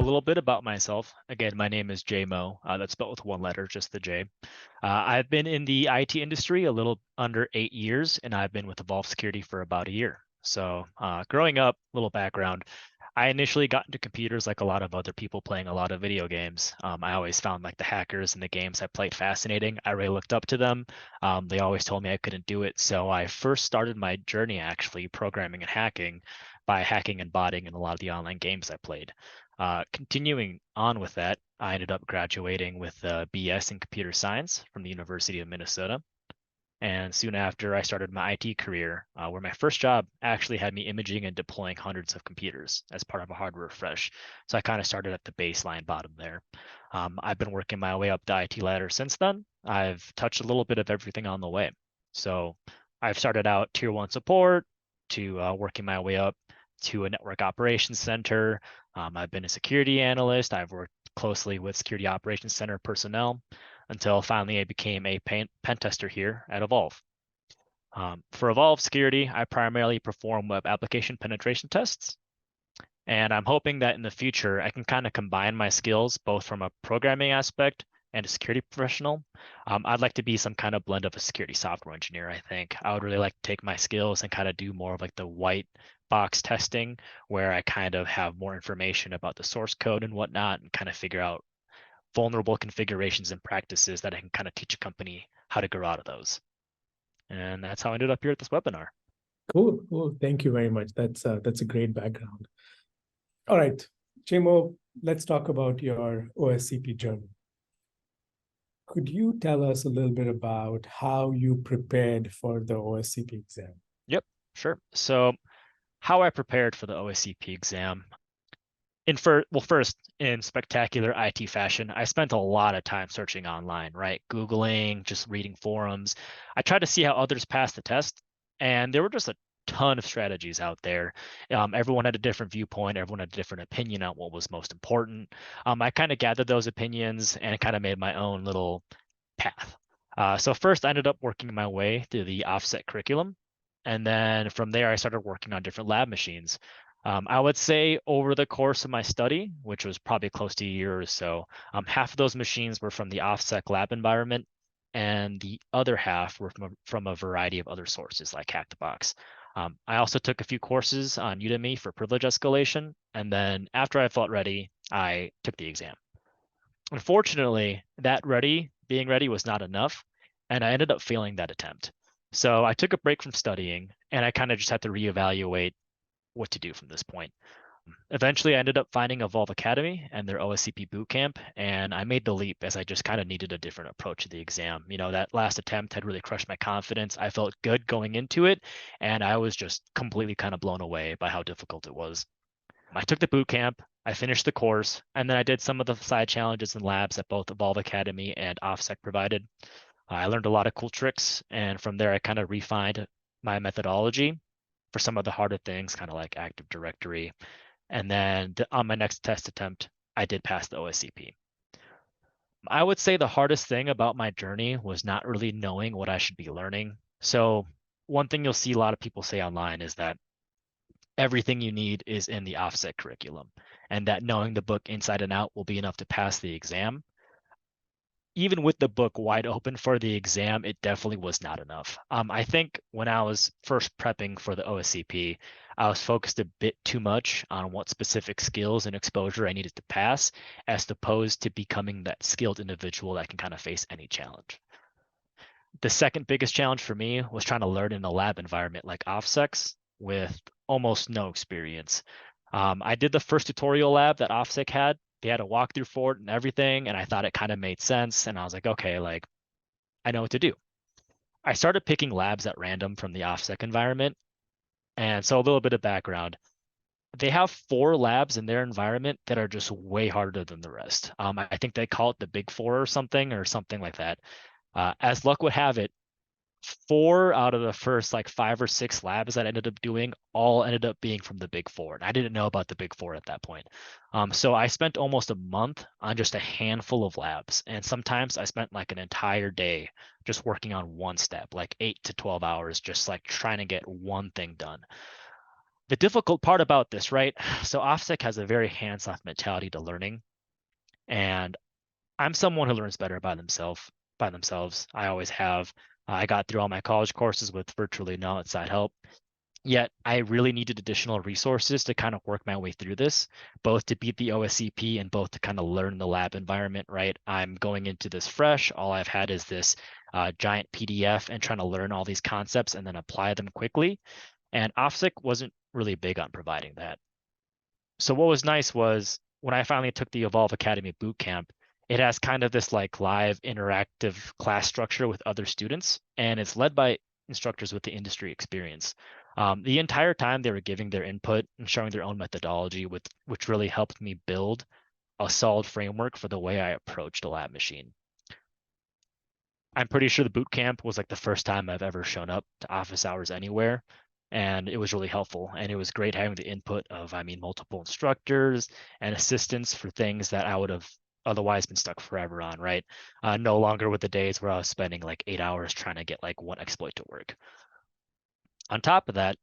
little bit about myself. Again, my name is JMO. That's spelled with one letter, just the J. I've been in the IT industry a little under 8 years, and I've been with Evolve Security for about a year. So, growing up, little background, I initially got into computers like a lot of other people playing a lot of video games. I always found like the hackers and the games I played fascinating. I really looked up to them. They always told me I couldn't do it. So I first started my journey actually programming and hacking by hacking and botting in a lot of the online games I played. Continuing on with that, I ended up graduating with a BS in computer science from the University of Minnesota. And soon after, I started my IT career, where my first job actually had me imaging and deploying hundreds of computers as part of a hardware refresh. So I kind of started at the baseline bottom there. I've been working my way up the IT ladder since then. I've touched a little bit of everything on the way. So I've started out tier one support to working my way up to a network operations center. I've been a security analyst. I've worked closely with security operations center personnel until finally I became a pen tester here at Evolve. For Evolve Security, I primarily perform web application penetration tests, and I'm hoping that in the future I can kind of combine my skills both from a programming aspect and a security professional. I'd like to be some kind of blend of a security software engineer, I think. I would really like to take my skills and kind of do more of like the white box testing where I kind of have more information about the source code and whatnot and kind of figure out vulnerable configurations and practices that I can kind of teach a company how to grow out of those. And that's how I ended up here at this webinar. Cool, cool. Thank you very much. That's a great background. All right, Chimo, let's talk about your OSCP journey. Could you tell us a little bit about how you prepared for the OSCP exam? Yep, sure. So how I prepared for the OSCP exam. First, in spectacular IT fashion, I spent a lot of time searching online, right? Googling, just reading forums. I tried to see how others passed the test, and there were just a ton of strategies out there. Everyone had a different viewpoint. Everyone had a different opinion on what was most important. I kind of gathered those opinions and kind of made my own little path. So first, I ended up working my way through the OffSec curriculum. And then from there, I started working on different lab machines. I would say over the course of my study, which was probably close to a year or so, half of those machines were from the OffSec lab environment, and the other half were from a variety of other sources like Hack the Box. I also took a few courses on Udemy for privilege escalation, and then after I felt ready, I took the exam. Unfortunately, being ready was not enough, and I ended up failing that attempt. So I took a break from studying, and I kind of just had to reevaluate what to do from this point. Eventually, I ended up finding Evolve Academy and their OSCP bootcamp, and I made the leap as I just kind of needed a different approach to the exam. You know, that last attempt had really crushed my confidence. I felt good going into it, and I was just completely kind of blown away by how difficult it was. I took the boot camp, I finished the course, and then I did some of the side challenges and labs that both Evolve Academy and OffSec provided. I learned a lot of cool tricks, and from there I kind of refined my methodology for some of the harder things, kind of like Active Directory. And then on my next test attempt, I did pass the OSCP. I would say the hardest thing about my journey was not really knowing what I should be learning. So one thing you'll see a lot of people say online is that everything you need is in the OffSec curriculum, and that knowing the book inside and out will be enough to pass the exam. Even with the book wide open for the exam, it definitely was not enough. I think when I was first prepping for the OSCP, I was focused a bit too much on what specific skills and exposure I needed to pass, as opposed to becoming that skilled individual that can kind of face any challenge. The second biggest challenge for me was trying to learn in a lab environment like OffSec's with almost no experience. I did the first tutorial lab that OffSec had. They had a walkthrough for it and everything, and I thought it kind of made sense. And I was like, okay, like I know what to do. I started picking labs at random from the OffSec environment. And so a little bit of background. They have 4 labs in their environment that are just way harder than the rest. I think they call it the Big Four or something like that. As luck would have it, 4 out of the first like 5 or 6 labs that I ended up doing all ended up being from the Big Four. And I didn't know about the Big Four at that point. So I spent almost a month on just a handful of labs. And sometimes I spent like an entire day just working on one step, like 8 to 12 hours, just like trying to get one thing done. The difficult part about this, right? So OffSec has a very hands-off mentality to learning, and I'm someone who learns better by themselves. I always have. I got through all my college courses with virtually no outside help. Yet I really needed additional resources to kind of work my way through this, both to beat the OSCP and both to kind of learn the lab environment, right? I'm going into this fresh. All I've had is this giant PDF and trying to learn all these concepts and then apply them quickly. And OffSec wasn't really big on providing that. So what was nice was when I finally took the Evolve Academy boot camp, it has kind of this like live interactive class structure with other students, and it's led by instructors with the industry experience. The entire time they were giving their input and showing their own methodology, which really helped me build a solid framework for the way I approached a lab machine. I'm pretty sure the boot camp was like the first time I've ever shown up to office hours anywhere. And it was really helpful. And it was great having the input of, multiple instructors and assistants for things that I would have otherwise been stuck forever on, right? No longer with the days where I was spending like 8 hours trying to get like one exploit to work. On top of that,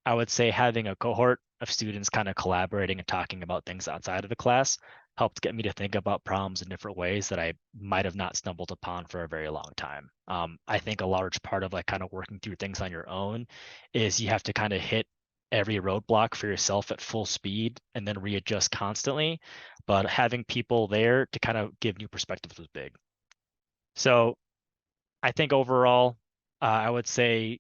I would say having a cohort of students kind of collaborating and talking about things outside of the class helped get me to think about problems in different ways that I might have not stumbled upon for a very long time. I think a large part of like kind of working through things on your own is you have to kind of hit every roadblock for yourself at full speed and then readjust constantly. But having people there to kind of give new perspectives was big. So I think overall, I would say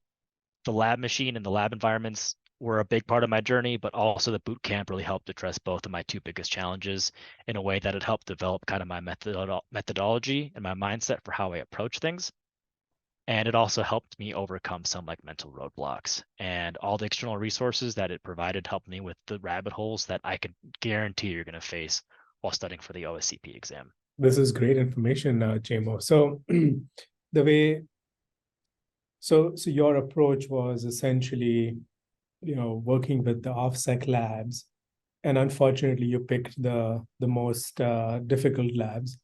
the lab machine and the lab environments were a big part of my journey, but also the boot camp really helped address both of my two biggest challenges in a way that it helped develop kind of my methodology and my mindset for how I approach things. And it also helped me overcome some like mental roadblocks, and all the external resources that it provided helped me with the rabbit holes that I could guarantee you're going to face while studying for the OSCP exam. This is great information, Jamo. So the way, so your approach was essentially, working with the OffSec labs, and unfortunately, you picked the most difficult labs,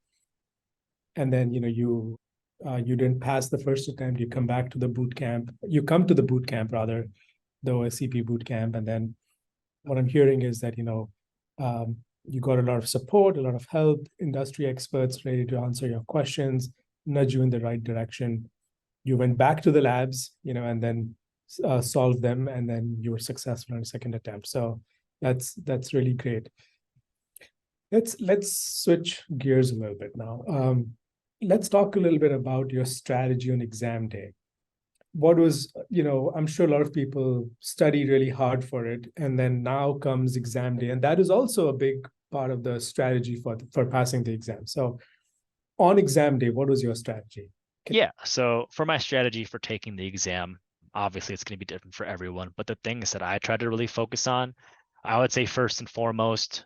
and then you didn't pass the first attempt. You come back to the boot camp. You come to the boot camp rather, the OSCP boot camp, and then what I'm hearing is that you got a lot of support, a lot of help, industry experts ready to answer your questions, nudge you in the right direction. You went back to the labs, and then solved them, and then you were successful in a second attempt. So that's really great. Let's switch gears a little bit now. Let's talk a little bit about your strategy on exam day. What was, I'm sure a lot of people study really hard for it, and then now comes exam day, and that is also a big part of the strategy for passing the exam. So on exam day, what was your strategy? Yeah, so for my strategy for taking the exam, obviously it's going to be different for everyone, but the things that I try to really focus on, I would say first and foremost,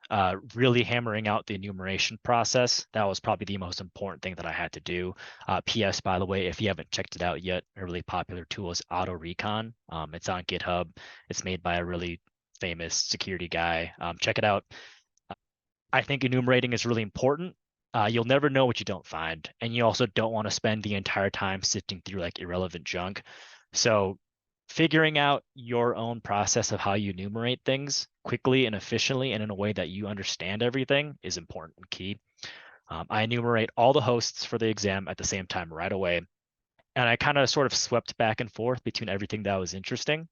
really hammering out the enumeration process. That was probably the most important thing that I had to do. PS, by the way, if you haven't checked it out yet, a really popular tool is Auto Recon. It's on GitHub. It's made by a really famous security guy. Check it out. I think enumerating is really important. You'll never know what you don't find, and you also don't want to spend the entire time sifting through like irrelevant junk. So figuring out your own process of how you enumerate things quickly and efficiently and in a way that you understand everything is important and key. I enumerate all the hosts for the exam at the same time right away. And I kind of sort of swept back and forth between everything that was interesting.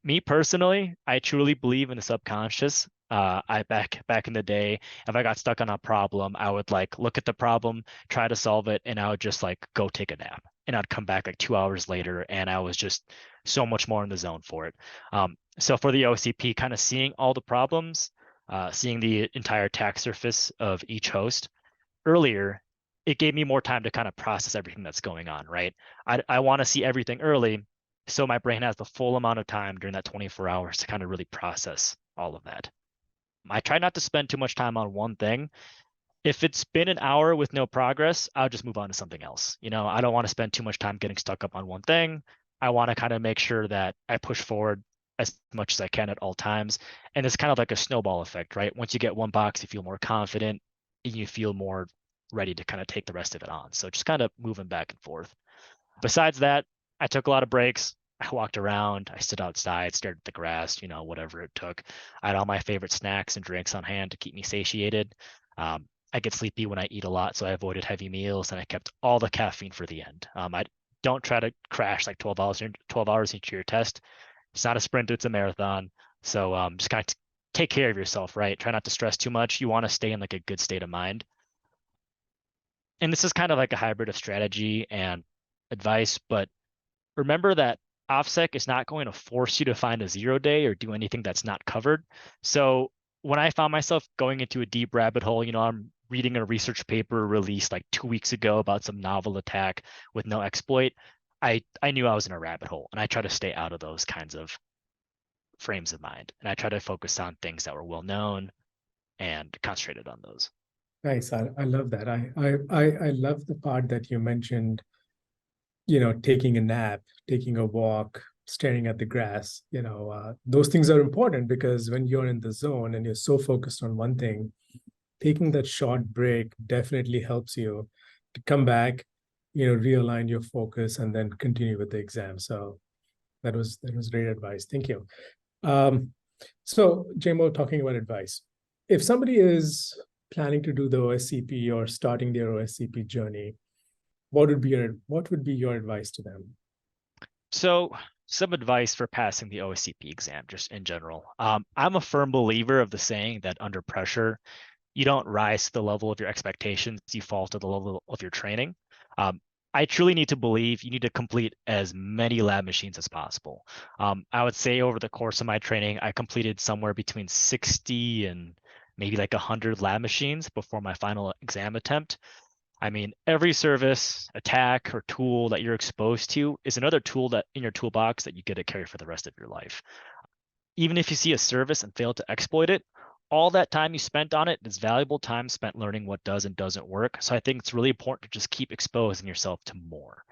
Me personally, I truly believe in the subconscious. I back in the day, if I got stuck on a problem, I would like look at the problem, try to solve it, and I would just like go take a nap. And I'd come back like 2 hours later, and I was just so much more in the zone for it. So for the OCP, kind of seeing all the problems, seeing the entire attack surface of each host earlier, it gave me more time to kind of process everything that's going on, right? I want to see everything early, so my brain has the full amount of time during that 24 hours to kind of really process all of that. I try not to spend too much time on one thing. If it's been an hour with no progress, I'll just move on to something else. I don't want to spend too much time getting stuck up on one thing. I want to kind of make sure that I push forward as much as I can at all times. And it's kind of like a snowball effect, right? Once you get one box, you feel more confident and you feel more ready to kind of take the rest of it on. So just kind of moving back and forth. Besides that, I took a lot of breaks. I walked around, I stood outside, stared at the grass, whatever it took. I had all my favorite snacks and drinks on hand to keep me satiated. I get sleepy when I eat a lot, so I avoided heavy meals and I kept all the caffeine for the end. I don't try to crash like 12 hours into your test. It's not a sprint, it's a marathon. So just kind of take care of yourself, right? Try not to stress too much. You want to stay in like a good state of mind. And this is kind of like a hybrid of strategy and advice, but remember that OffSec is not going to force you to find a 0 day or do anything that's not covered. So when I found myself going into a deep rabbit hole, I'm reading a research paper released like 2 weeks ago about some novel attack with no exploit. I knew I was in a rabbit hole, and I try to stay out of those kinds of frames of mind. And I try to focus on things that were well known and concentrated on those. Nice. I love that. I love the part that you mentioned, taking a nap, taking a walk, staring at the grass. Those things are important because when you're in the zone and you're so focused on one thing, taking that short break definitely helps you to come back, realign your focus and then continue with the exam. So that was great advice. Thank you. So Jamo, talking about advice, if somebody is planning to do the OSCP or starting their OSCP journey, what would be your advice to them? So some advice for passing the OSCP exam, just in general. I'm a firm believer of the saying that under pressure, you don't rise to the level of your expectations, you fall to the level of your training. I truly need to believe you need to complete as many lab machines as possible. I would say over the course of my training, I completed somewhere between 60 and maybe like 100 lab machines before my final exam attempt. I mean, every service, attack, or tool that you're exposed to is another tool that in your toolbox that you get to carry for the rest of your life. Even if you see a service and fail to exploit it, all that time you spent on it is valuable time spent learning what does and doesn't work. So I think it's really important to just keep exposing yourself to more.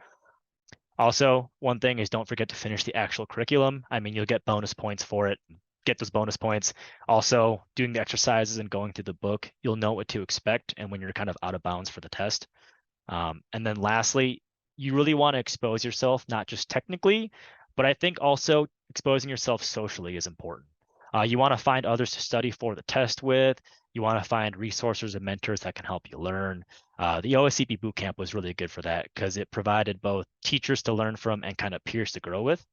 Also, one thing is don't forget to finish the actual curriculum. I mean, you'll get bonus points for it. Get those bonus points. Also, doing the exercises and going through the book, you'll know what to expect and when you're kind of out of bounds for the test. And then lastly, you really want to expose yourself, not just technically, but I think also exposing yourself socially is important. You want to find others to study for the test with. You want to find resources and mentors that can help you learn. The OSCP bootcamp was really good for that because it provided both teachers to learn from and kind of peers to grow with.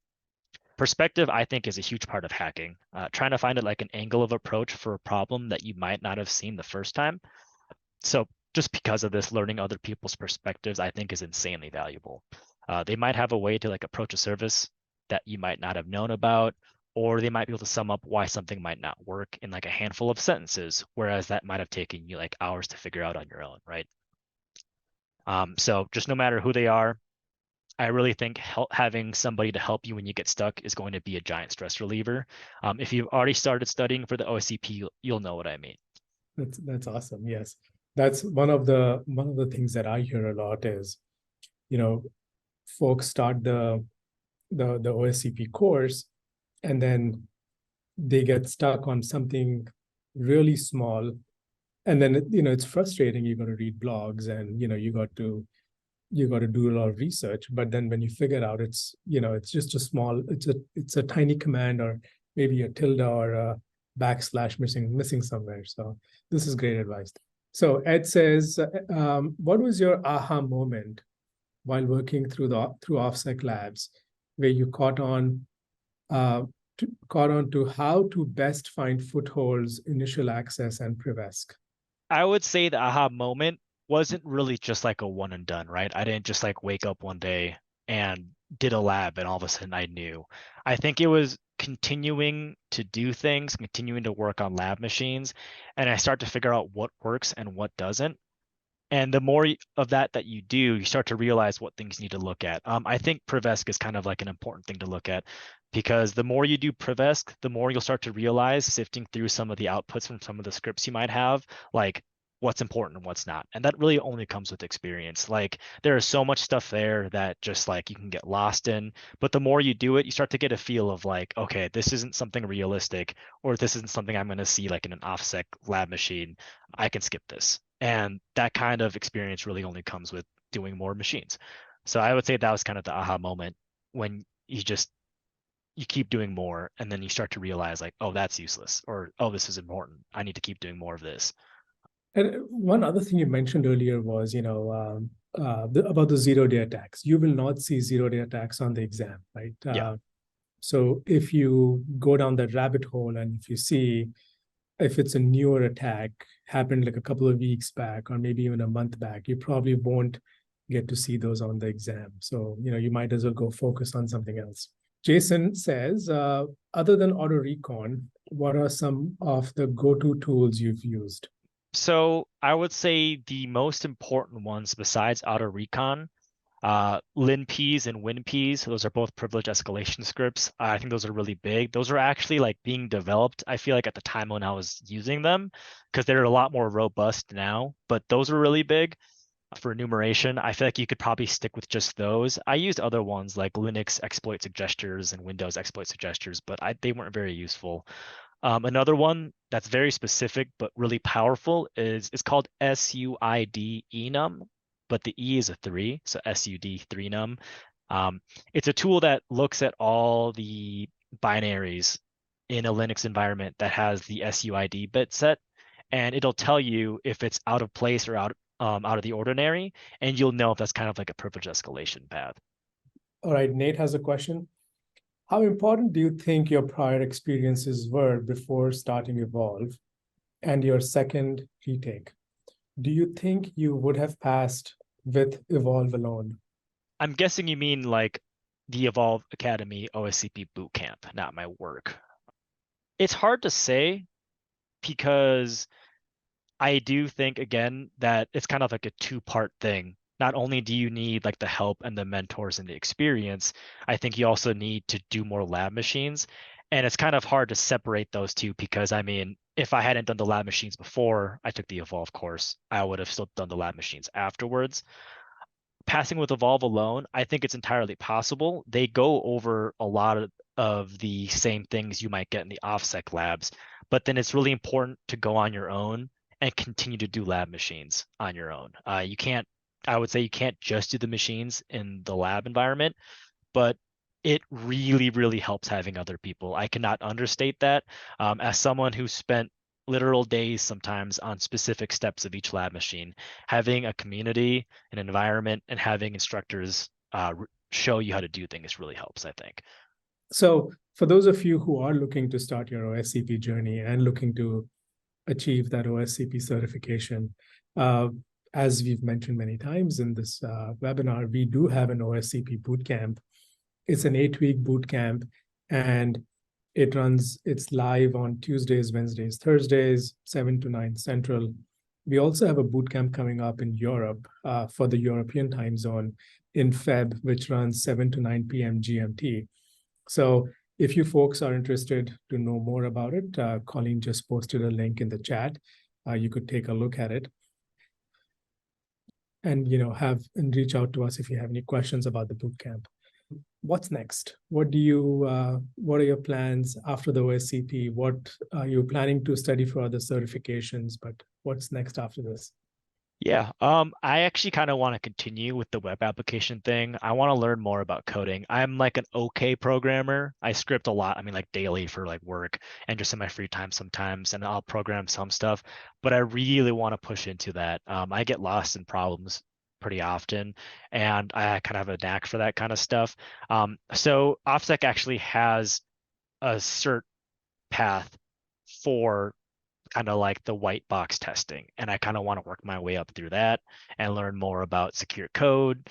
Perspective, I think, is a huge part of hacking. Trying to find it like an angle of approach for a problem that you might not have seen the first time. So just because of this, learning other people's perspectives, I think, is insanely valuable. They might have a way to like approach a service that you might not have known about, or they might be able to sum up why something might not work in like a handful of sentences, whereas that might have taken you like hours to figure out on your own, right? So just no matter who they are, I really think having somebody to help you when you get stuck is going to be a giant stress reliever. If you've already started studying for the OSCP, you'll know what I mean. That's awesome. Yes. That's one of the things that I hear a lot is, you know, folks start the OSCP course and then they get stuck on something really small. And then it's frustrating. You got to read blogs and you got to do a lot of research. But then when you figure out it's just it's a tiny command or maybe a tilde or a backslash missing somewhere. So this is great advice. So Ed says, what was your aha moment while working through OffSec labs, where you caught on to how to best find footholds, initial access, and Prevesk? I would say the aha moment wasn't really just like a one and done, right? I didn't just like wake up one day and did a lab and all of a sudden I knew. I think it was continuing to do things, continuing to work on lab machines, and I start to figure out what works and what doesn't. And the more of that you do, you start to realize what things you need to look at. I think Prevesk is kind of like an important thing to look at because the more you do Prevesk, the more you'll start to realize sifting through some of the outputs from some of the scripts you might have, like what's important and what's not. And that really only comes with experience. Like there is so much stuff there that just like you can get lost in, but the more you do it, you start to get a feel of like, okay, this isn't something realistic, or this isn't something I'm going to see like in an OffSec lab machine. I can skip this. And that kind of experience really only comes with doing more machines. So I would say that was kind of the aha moment when you just you keep doing more, and then you start to realize like, oh, that's useless, or oh, this is important. I need to keep doing more of this. And one other thing you mentioned earlier was, about the zero-day attacks. You will not see zero-day attacks on the exam, right? Yeah. So if you go down that rabbit hole and if you see if it's a newer attack happened like a couple of weeks back or maybe even a month back, you probably won't get to see those on the exam. So, you might as well go focus on something else. Jason says, other than auto recon, what are some of the go-to tools you've used? So I would say the most important ones besides auto recon, linps and winps, those are both privilege escalation scripts. I think those are really big. Those are actually like being developed, I feel like at the time when I was using them, because they're a lot more robust now, but those are really big for enumeration. I feel like you could probably stick with just those. I used other ones like Linux exploit suggesters and Windows exploit suggesters, but they weren't very useful. Another one that's very specific but really powerful is it's called SUID enum, but the E is a 3, so SUD 3num. It's a tool that looks at all the binaries in a Linux environment that has the SUID bit set, and it'll tell you if it's out of place or out of the ordinary, and you'll know if that's kind of like a privilege escalation path. All right, Nate has a question. How important do you think your prior experiences were before starting Evolve and your second retake? Do you think you would have passed with Evolve alone? I'm guessing you mean like the Evolve Academy OSCP bootcamp, not my work. It's hard to say because I do think again that it's kind of like a two-part thing. Not only do you need like the help and the mentors and the experience, I think you also need to do more lab machines. And it's kind of hard to separate those two because I mean, if I hadn't done the lab machines before I took the Evolve course, I would have still done the lab machines afterwards. Passing with Evolve alone, I think it's entirely possible. They go over a lot of the same things you might get in the OffSec labs, but then it's really important to go on your own and continue to do lab machines on your own. You can't, I would say you can't just do the machines in the lab environment, but it really, really helps having other people. I cannot understate that. As someone who spent literal days sometimes on specific steps of each lab machine, having a community, an environment, and having instructors show you how to do things really helps, I think. So, for those of you who are looking to start your OSCP journey and looking to achieve that OSCP certification, as we've mentioned many times in this webinar, we do have an OSCP bootcamp. It's an 8-week bootcamp, and it's live on Tuesdays, Wednesdays, Thursdays, 7 to 9 Central. We also have a bootcamp coming up in Europe for the European time zone in Feb, which runs 7 to 9 p.m. GMT. So if you folks are interested to know more about it, Colleen just posted a link in the chat. You could take a look at it and reach out to us if you have any questions about the bootcamp. What's next? What are your plans after the OSCP? What are you planning to study for other certifications? But what's next after this? Yeah, I actually kind of want to continue with the web application thing. I want to learn more about coding. I'm like an okay programmer. I script a lot, I mean like daily for like work and just in my free time sometimes, and I'll program some stuff, but I really want to push into that. I get lost in problems pretty often, and I kind of have a knack for that kind of stuff. So OffSec actually has a cert path for kind of like the white box testing. And I kind of want to work my way up through that and learn more about secure code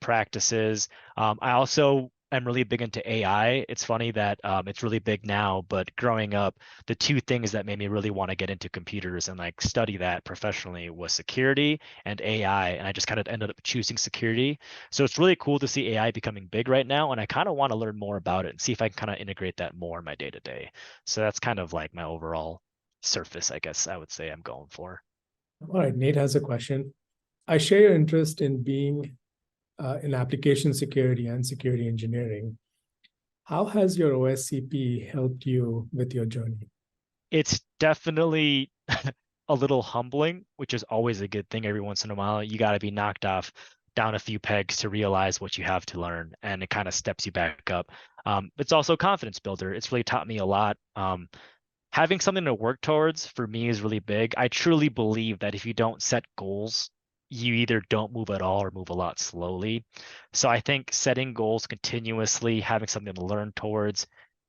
practices. I also am really big into AI. It's funny that it's really big now, but growing up, the two things that made me really want to get into computers and like study that professionally was security and AI. And I just kind of ended up choosing security. So it's really cool to see AI becoming big right now. And I kind of want to learn more about it and see if I can kind of integrate that more in my day to day. So that's kind of like my overall surface, I guess I would say I'm going for. All right, Nate has a question. I share your interest in being in application security and security engineering. How has your OSCP helped you with your journey? It's definitely a little humbling, which is always a good thing every once in a while. You got to be knocked off down a few pegs to realize what you have to learn, and it kind of steps you back up. It's also a confidence builder. It's really taught me a lot. Having something to work towards for me is really big. I truly believe that if you don't set goals, you either don't move at all or move a lot slowly. So I think setting goals continuously, having something to learn towards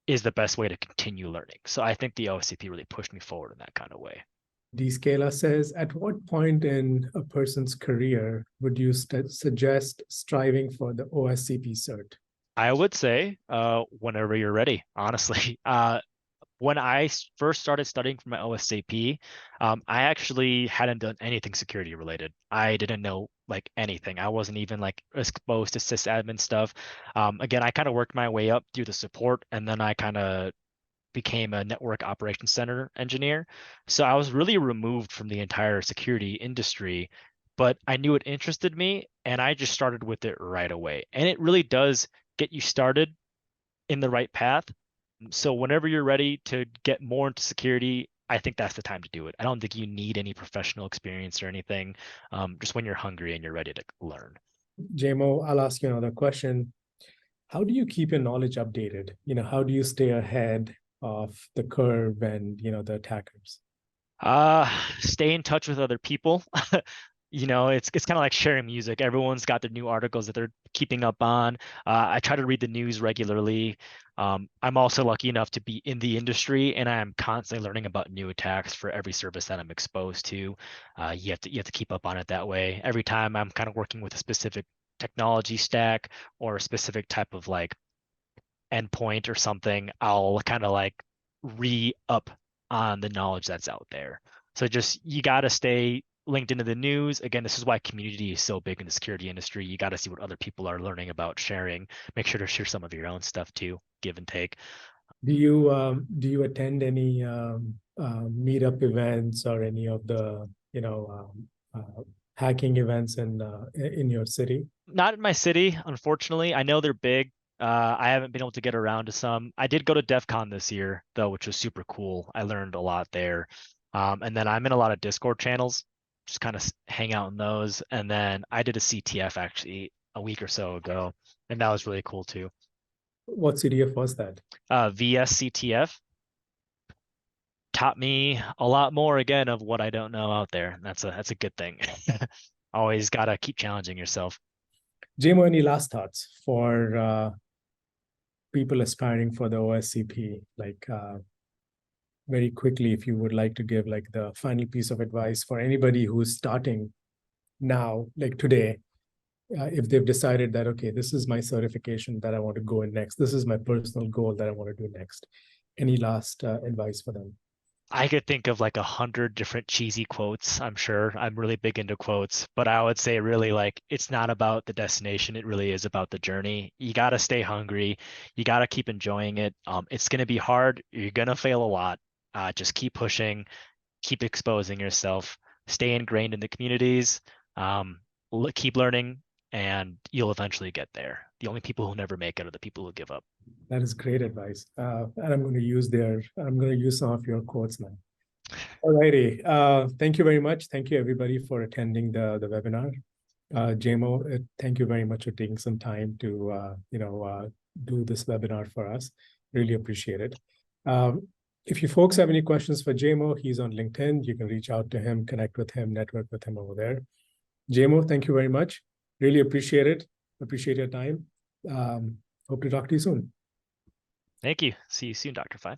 is the best way to continue learning. So I think the OSCP really pushed me forward in that kind of way. Dscaler says, at what point in a person's career would you suggest striving for the OSCP cert? I would say whenever you're ready, honestly. When I first started studying for my OSCP, I actually hadn't done anything security related. I didn't know like anything. I wasn't even like exposed to sysadmin stuff. Again, I kind of worked my way up through the support, and then I kind of became a network operations center engineer. So I was really removed from the entire security industry, but I knew it interested me, and I just started with it right away. And it really does get you started in the right path. So whenever you're ready to get more into security, I think that's the time to do it. I don't think you need any professional experience or anything. Just when you're hungry and you're ready to learn. JMO, I'll ask you another question. How do you keep your knowledge updated? How do you stay ahead of the curve and, the attackers? Stay in touch with other people. It's kind of like sharing music. Everyone's got their new articles that they're keeping up on. I try to read the news regularly. I'm also lucky enough to be in the industry, and I'm constantly learning about new attacks for every service that I'm exposed to. You have to keep up on it that way. Every time I'm kind of working with a specific technology stack or a specific type of like endpoint or something, I'll kind of like re-up on the knowledge that's out there. So just you got to stay linked into the news. Again, this is why community is so big in the security industry. You got to see what other people are learning about, sharing. Make sure to share some of your own stuff too, give and take. Do you attend any meetup events or any of the hacking events in your city? Not in my city, unfortunately. I know they're big. I haven't been able to get around to some. I did go to DEF CON this year, though, which was super cool. I learned a lot there. And then I'm in a lot of Discord channels, just kind of hang out in those. And then I did a CTF actually a week or so ago, and that was really cool too. What CDF was that? VSCTF taught me a lot more again of what I don't know out there. That's a good thing. Always gotta keep challenging yourself. JMO, any last thoughts for people aspiring for the OSCP? Like very quickly, if you would like to give like the final piece of advice for anybody who's starting now, like today, if they've decided that, okay, this is my certification that I want to go in next, this is my personal goal that I want to do next. Any last advice for them? I could think of like 100 different cheesy quotes. I'm sure I'm really big into quotes, but I would say really like it's not about the destination. It really is about the journey. You got to stay hungry. You got to keep enjoying it. It's going to be hard. You're going to fail a lot. Just keep pushing, keep exposing yourself, stay ingrained in the communities, keep learning, and you'll eventually get there. The only people who never make it are the people who give up. That is great advice. And I'm going to use some of your quotes now. All righty. Thank you very much. Thank you everybody for attending the webinar. JMO, thank you very much for taking some time to do this webinar for us. Really appreciate it. If you folks have any questions for JMO, he's on LinkedIn. You can reach out to him, connect with him, network with him over there. JMO, thank you very much. Really appreciate it. Appreciate your time. Hope to talk to you soon. Thank you. See you soon, Dr. Fine.